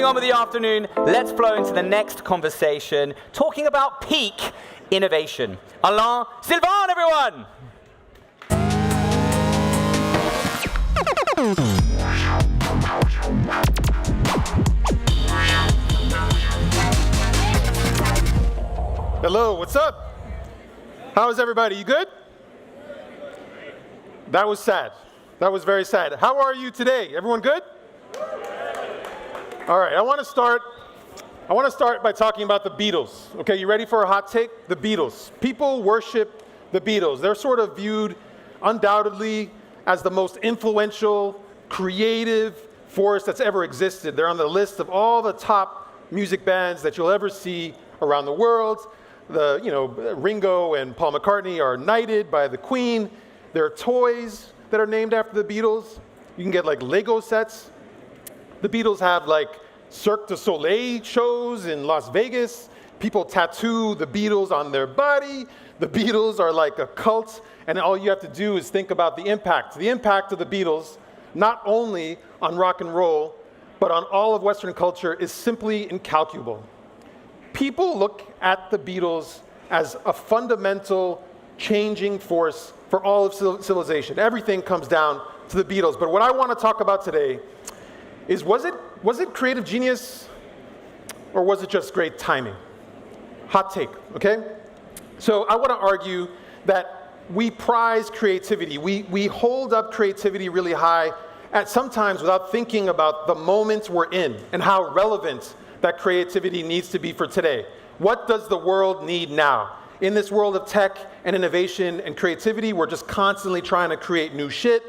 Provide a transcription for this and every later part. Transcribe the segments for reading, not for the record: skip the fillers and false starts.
on with the afternoon. Let's flow into the next conversation, talking about peak innovation. Alain Sylvain, everyone! Hello, what's up? How is everybody? You good? That was sad. That was very sad. How are you today? Everyone good? All right, I want to start by talking about the Beatles. Okay, you ready for a hot take? The Beatles. People worship the Beatles. They're sort of viewed undoubtedly as the most influential, creative force that's ever existed. They're on the list of all the top music bands that you'll ever see around the world. Ringo and Paul McCartney are knighted by the Queen. There are toys that are named after the Beatles. You can get like Lego sets. The Beatles have like Cirque du Soleil shows in Las Vegas. People tattoo the Beatles on their body. The Beatles are like a cult, and all you have to do is think about the impact. The impact of the Beatles, not only on rock and roll, but on all of Western culture, is simply incalculable. People look at the Beatles as a fundamental changing force for all of civilization. Everything comes down to the Beatles. But what I want to talk about today is, was it creative genius, or was it just great timing? Hot take, okay? So I want to argue that we prize creativity. We hold up creativity really high, at sometimes without thinking about the moments we're in and how relevant that creativity needs to be for today. What does the world need now? In this world of tech and innovation and creativity, we're just constantly trying to create new shit.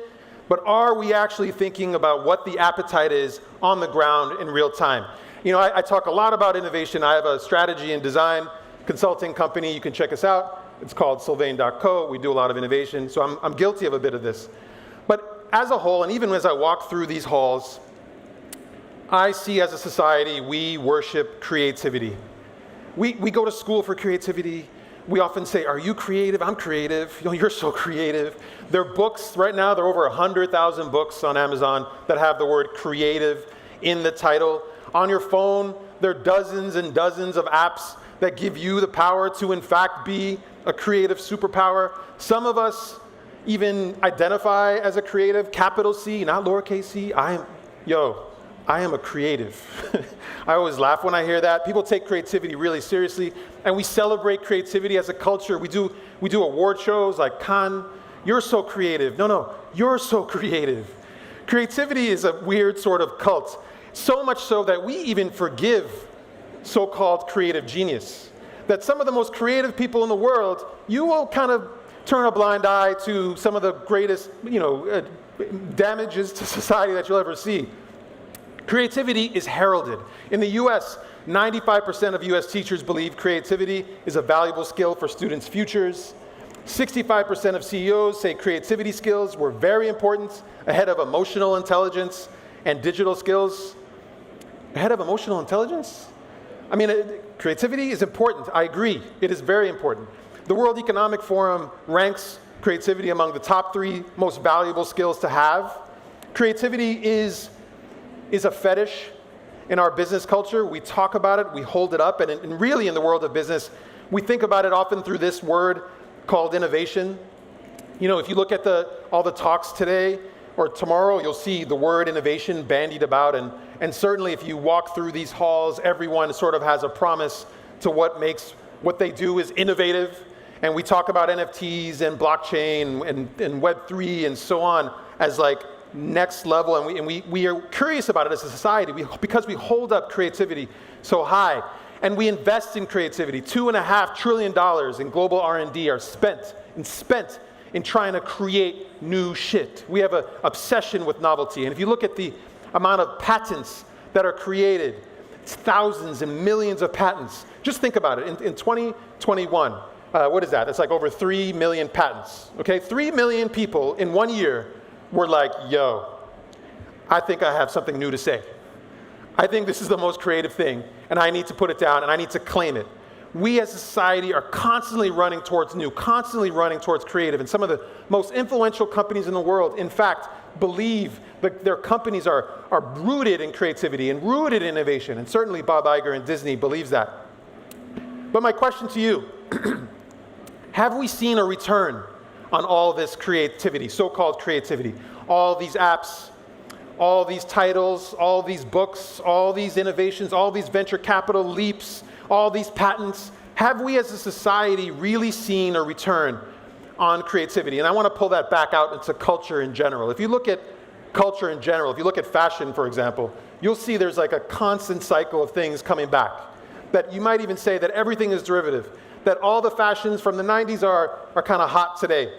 But are we actually thinking about what the appetite is on the ground in real time? You know, I talk a lot about innovation. I have a strategy and design consulting company. You can check us out. It's called SYLVAIN.co. We do a lot of innovation. So I'm guilty of a bit of this. But as a whole, and even as I walk through these halls, I see as a society, we worship creativity. We go to school for creativity. We often say, are you creative? I'm creative. You know, you're so creative. There are books, right now, there are over 100,000 books on Amazon that have the word creative in the title. On your phone, there are dozens and dozens of apps that give you the power to, in fact, be a creative superpower. Some of us even identify as a creative, capital C, not lowercase c. I am a creative. I always laugh when I hear that. People take creativity really seriously, and we celebrate creativity as a culture. We do award shows like Cannes. You're so creative. No, you're so creative. Creativity is a weird sort of cult, so much so that we even forgive so-called creative genius. That some of the most creative people in the world, you will kind of turn a blind eye to some of the greatest, damages to society that you'll ever see. Creativity is heralded. In the US, 95% of US teachers believe creativity is a valuable skill for students' futures. 65% of CEOs say creativity skills were very important, ahead of emotional intelligence and digital skills. Ahead of emotional intelligence? I mean, creativity is important. I agree. It is very important. The World Economic Forum ranks creativity among the top 3 most valuable skills to have. Creativity is a fetish in our business culture. We talk about it, we hold it up, and really in the world of business, we think about it often through this word called innovation. You know, if you look at all the talks today or tomorrow, you'll see the word innovation bandied about, and certainly if you walk through these halls, everyone sort of has a promise to what makes what they do is innovative. And we talk about NFTs and blockchain and Web3 and so on as like next level, and we are curious about it as a society because we hold up creativity so high, and we invest in creativity. $2.5 trillion in global R&D are spent in trying to create new shit. We have an obsession with novelty, and if you look at the amount of patents that are created, it's thousands and millions of patents. Just think about it. In 2021, what is that? It's like over 3 million patents. Okay, 3 million people in 1 year were like, yo, I think I have something new to say. I think this is the most creative thing, and I need to put it down, and I need to claim it. we as a society are constantly running towards new, constantly running towards creative. And some of the most influential companies in the world, in fact, believe that their companies are rooted in creativity and rooted in innovation. And certainly Bob Iger and Disney believes that. But my question to you, have we seen a return on all this creativity, so-called creativity? All these apps, all these titles, all these books, all these innovations, all these venture capital leaps, all these patents. Have we as a society really seen a return on creativity? And I want to pull that back out into culture in general. If you look at culture in general, if you look at fashion, for example, you'll see there's like a constant cycle of things coming back. That you might even say that everything is derivative, that all the fashions from the 90s are kind of hot today.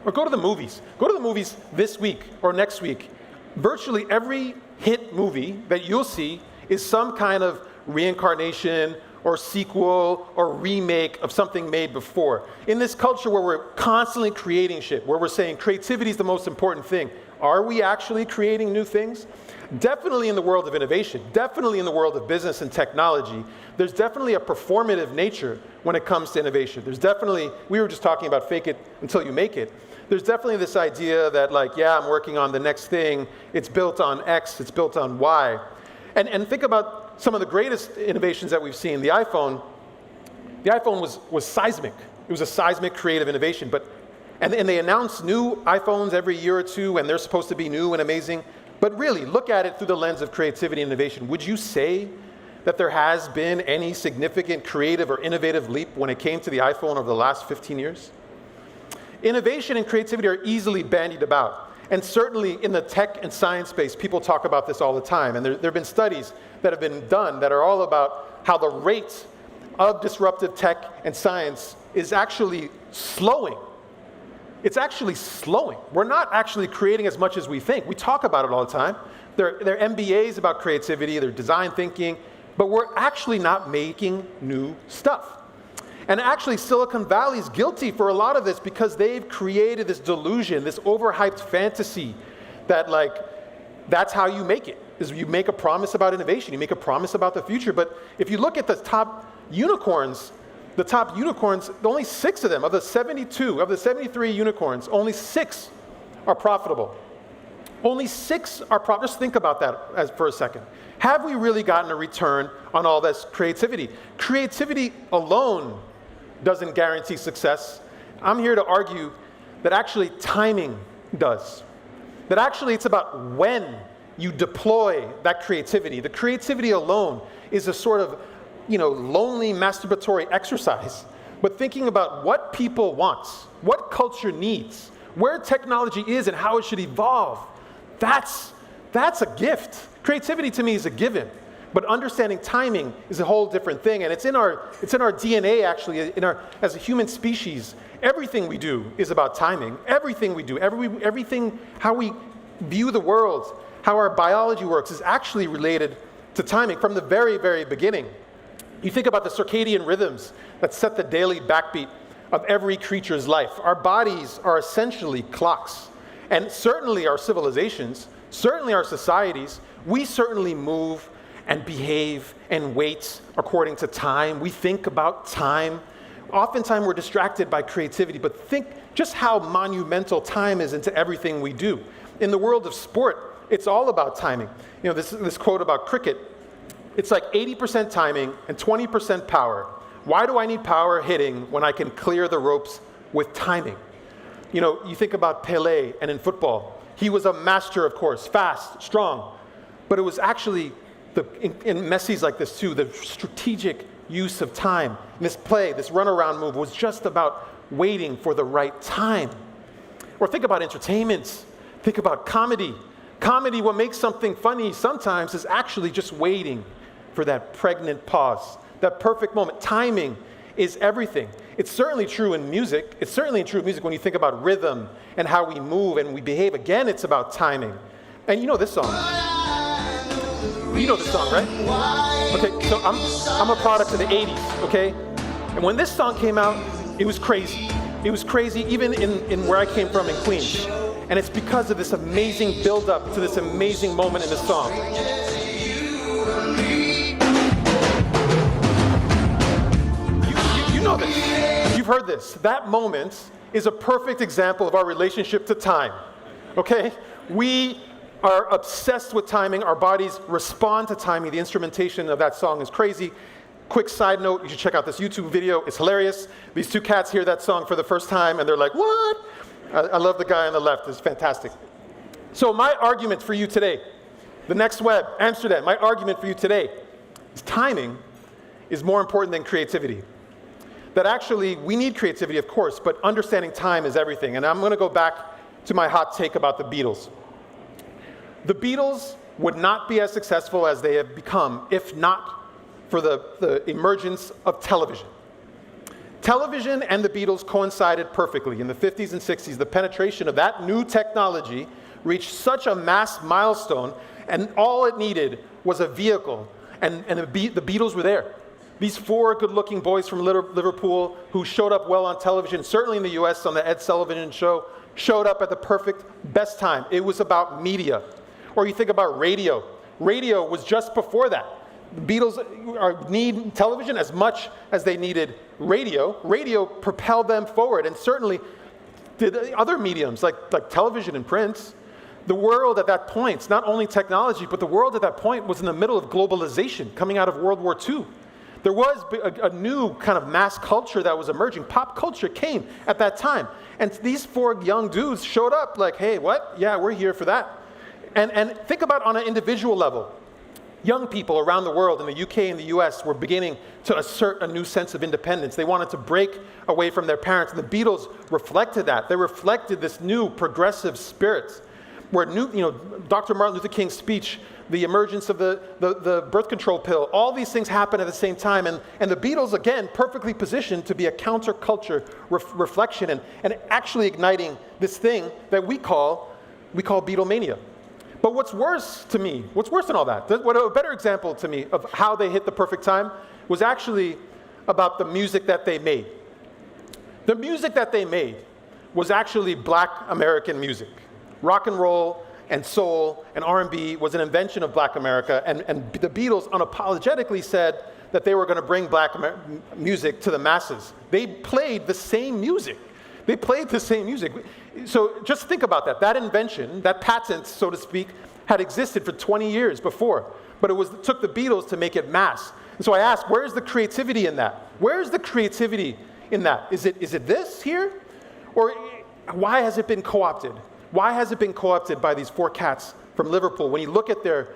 Or go to the movies. Go to the movies this week or next week. Virtually every hit movie that you'll see is some kind of reincarnation or sequel or remake of something made before. In this culture where we're constantly creating shit, where we're saying creativity is the most important thing, are we actually creating new things? Definitely in the world of innovation, definitely in the world of business and technology, there's definitely a performative nature when it comes to innovation. There's definitely, we were just talking about fake it until you make it. There's definitely this idea that like, yeah, I'm working on the next thing, it's built on X, it's built on Y. And think about some of the greatest innovations that we've seen. The iPhone was seismic. It was a seismic creative innovation. And they announce new iPhones every year or two, and they're supposed to be new and amazing. But really, look at it through the lens of creativity and innovation. Would you say that there has been any significant creative or innovative leap when it came to the iPhone over the last 15 years? Innovation and creativity are easily bandied about. And certainly in the tech and science space, people talk about this all the time. And there have been studies that have been done that are all about how the rate of disruptive tech and science is actually slowing. It's actually slowing. We're not actually creating as much as we think. We talk about it all the time. There are MBAs about creativity, they're design thinking, but we're actually not making new stuff. And actually, Silicon Valley is guilty for a lot of this because they've created this delusion, this overhyped fantasy that like, that's how you make it, is you make a promise about innovation, you make a promise about the future. But if you look at the top unicorns, only 6 of them, of the 73 unicorns, only 6 are profitable. Only 6 are profitable. Just think about that for a second. Have we really gotten a return on all this creativity? Creativity alone doesn't guarantee success. I'm here to argue that actually timing does. That actually it's about when you deploy that creativity. The creativity alone is a sort of, lonely masturbatory exercise. But thinking about what people want, what culture needs, where technology is and how it should evolve, that's a gift. Creativity to me is a given. But understanding timing is a whole different thing, and it's in our DNA actually. As a human species, everything we do is about timing. Everything we do, everything how we view the world, how our biology works, is actually related to timing from the very, very beginning. You think about the circadian rhythms that set the daily backbeat of every creature's life. Our bodies are essentially clocks, and certainly our civilizations, certainly our societies, we certainly move and behave and wait according to time. We think about time. Oftentimes we're distracted by creativity, but think just how monumental time is into everything we do. In the world of sport, it's all about timing. This quote about cricket, it's like 80% timing and 20% power. Why do I need power hitting when I can clear the ropes with timing? You think about Pelé, and in football, he was a master, of course, fast, strong, but it was actually in Messi's like this too, the strategic use of time. And this play, this runaround move was just about waiting for the right time. Or think about entertainment. Think about comedy. Comedy, what makes something funny sometimes is actually just waiting for that pregnant pause, that perfect moment. Timing is everything. It's certainly true in music. It's certainly true in music when you think about rhythm and how we move and we behave. Again, it's about timing. And you know this song. You know this song, right? Okay, so I'm a product of the 80s, okay? And when this song came out, it was crazy. It was crazy even in where I came from in Queens. And it's because of this amazing build-up to this amazing moment in the song. know this. You've heard this. That moment is a perfect example of our relationship to time, okay? We are obsessed with timing. Our bodies respond to timing. The instrumentation of that song is crazy. Quick side note, you should check out this YouTube video. It's hilarious. These two cats hear that song for the first time, and they're like, what? I love the guy on the left. It's fantastic. So my argument for you today, the Next Web Amsterdam, my argument for you today is timing is more important than creativity. That actually, we need creativity, of course, but understanding time is everything. And I'm going to go back to my hot take about the Beatles. The Beatles would not be as successful as they have become if not for the emergence of television. Television and the Beatles coincided perfectly. In the 50s and 60s, the penetration of that new technology reached such a mass milestone, and all it needed was a vehicle, and the Beatles were there. These four good-looking boys from Liverpool who showed up well on television, certainly in the US on the Ed Sullivan Show, showed up at the perfect best time. It was about media. Or you think about radio. Radio was just before that. The Beatles need television as much as they needed radio. Radio propelled them forward, and certainly did other mediums like television and print. The world at that point, not only technology, but the world at that point was in the middle of globalization, coming out of World War II. There was a new kind of mass culture that was emerging. Pop culture came at that time. And these four young dudes showed up like, hey, what? Yeah, we're here for that. And think about on an individual level. Young people around the world, in the UK and the US, were beginning to assert a new sense of independence. They wanted to break away from their parents. And the Beatles reflected that. They reflected this new progressive spirit where Dr. Martin Luther King's speech, the emergence of the birth control pill, all these things happen at the same time. And the Beatles, again, perfectly positioned to be a counterculture reflection and actually igniting this thing that we call Beatlemania. But what's worse than all that, a better example to me of how they hit the perfect time was actually about the music that they made. The music that they made was actually Black American music. Rock and roll and soul and R&B was an invention of Black America, and the Beatles unapologetically said that they were going to bring Black music to the masses. They played the same music. So just think about that. That invention, that patent, so to speak, had existed for 20 years before, but it took the Beatles to make it mass. And so I ask, where's the creativity in that? Where's the creativity in that? Is it this here? Or why has it been co-opted? Why has it been co-opted by these four cats from Liverpool? When you look at their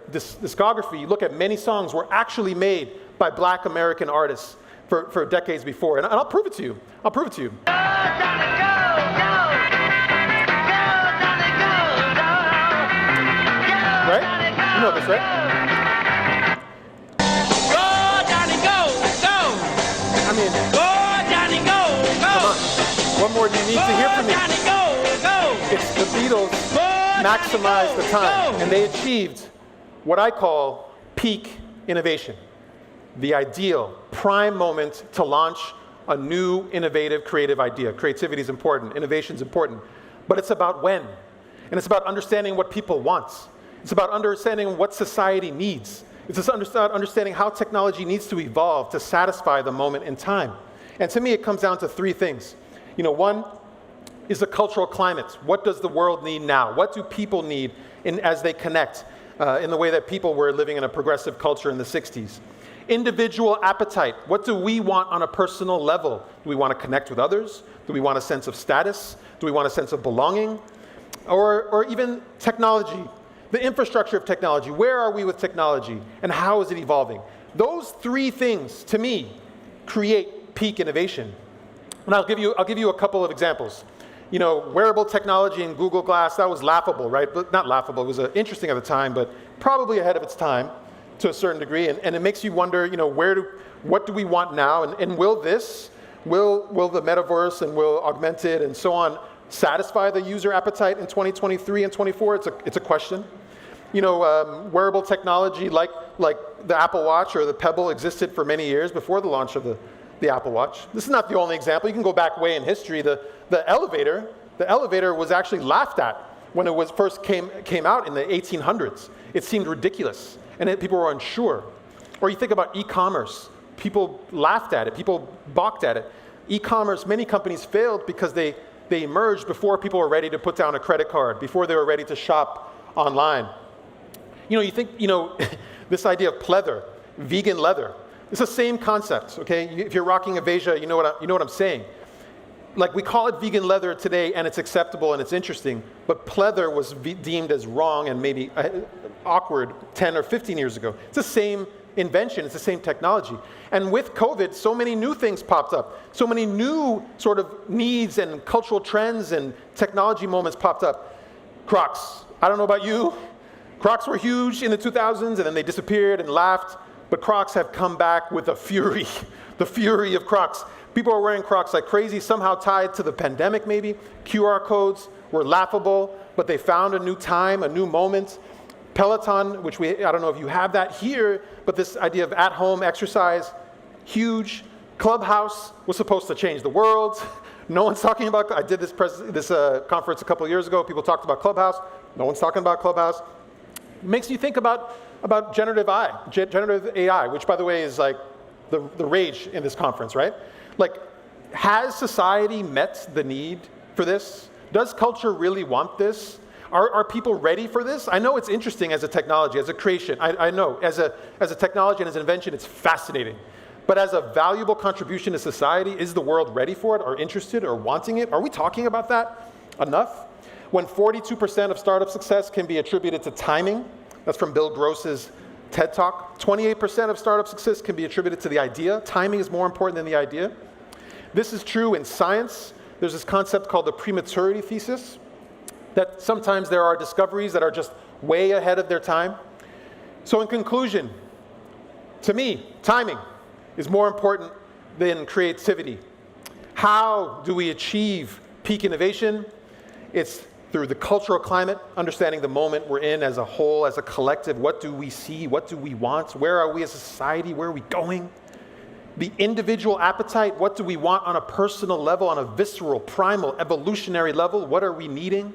discography, you look at many songs were actually made by Black American artists for decades before. And I'll prove it to you. Go, Johnny, go, go. Right? You know this, right? Go, Johnny, go, go. I mean, go, Johnny, go, go. Come on. What more do you need to hear from me? Johnny, go. It's the Beatles maximized the time, and they achieved what I call peak innovation. The ideal, prime moment to launch a new, innovative, creative idea. Creativity is important, innovation is important, but it's about when. And it's about understanding what people want. It's about understanding what society needs. It's about understanding how technology needs to evolve to satisfy the moment in time. And to me, it comes down to three things. One is the cultural climate. What does the world need now? What do people need as they connect in the way that people were living in a progressive culture in the 60s? Individual appetite. What do we want on a personal level? Do we want to connect with others? Do we want a sense of status? Do we want a sense of belonging? Or even technology, the infrastructure of technology. Where are we with technology? And how is it evolving? Those three things, to me, create peak innovation. And I'll give you a couple of examples. Wearable technology and Google Glass, that was laughable, right? But not laughable, it was interesting at the time, but probably ahead of its time to a certain degree. And it makes you wonder, what do we want now? And will the metaverse and will augmented and so on satisfy the user appetite in 2023 and 24? It's a question. Wearable technology like the Apple Watch or the Pebble existed for many years before the launch of the Apple Watch. This is not the only example. You can go back way in history. The elevator was actually laughed at when it first came out in the 1800s. It seemed ridiculous, and people were unsure. Or you think about e-commerce. people laughed at it. People balked at it. E-commerce, many companies failed because they emerged before people were ready to put down a credit card, before they were ready to shop online. You think, this idea of pleather, vegan leather, it's the same concept, okay? If you're rocking Avasia, you know what I'm saying. Like, we call it vegan leather today, and it's acceptable and it's interesting, but pleather was deemed as wrong and maybe awkward 10 or 15 years ago. It's the same invention, it's the same technology. And with COVID, so many new things popped up. So many new sort of needs and cultural trends and technology moments popped up. Crocs. I don't know about you. Crocs were huge in the 2000s, and then they disappeared and laughed. But Crocs have come back with a fury, the fury of Crocs. People are wearing Crocs like crazy, somehow tied to the pandemic maybe. QR codes were laughable, but they found a new time, a new moment. Peloton, which I don't know if you have that here, but this idea of at-home exercise, huge. Clubhouse was supposed to change the world. No one's talking about, I did this conference a couple of years ago, people talked about Clubhouse. No one's talking about Clubhouse. It makes you think about generative AI, which by the way is like the rage in this conference, right? Like, has society met the need for this? Does culture really want this? Are people ready for this? I know it's interesting as a technology, as a creation. I know, as a technology and as an invention, it's fascinating. But as a valuable contribution to society, is the world ready for it, or interested, or wanting it? Are we talking about that enough? When 42% of startup success can be attributed to timing, that's from Bill Gross's TED Talk. 28% of startup success can be attributed to the idea. Timing is more important than the idea. This is true in science. There's this concept called the prematurity thesis, that sometimes there are discoveries that are just way ahead of their time. So in conclusion, to me, timing is more important than creativity. How do we achieve peak innovation? It's through the cultural climate, understanding the moment we're in as a whole, as a collective. What do we see? What do we want? Where are we as a society? Where are we going? The individual appetite, what do we want on a personal level, on a visceral, primal, evolutionary level? What are we needing?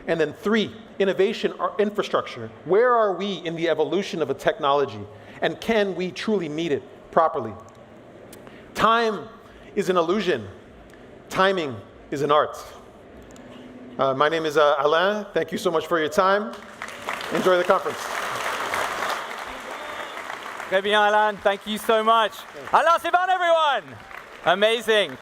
And then 3, innovation or infrastructure. Where are we in the evolution of a technology? And can we truly meet it properly? Time is an illusion. Timing is an art. My name is Alain. Thank you so much for your time. Enjoy the conference. Très bien, Alain. Thank you so much. Alain Sylvain, everyone. Amazing.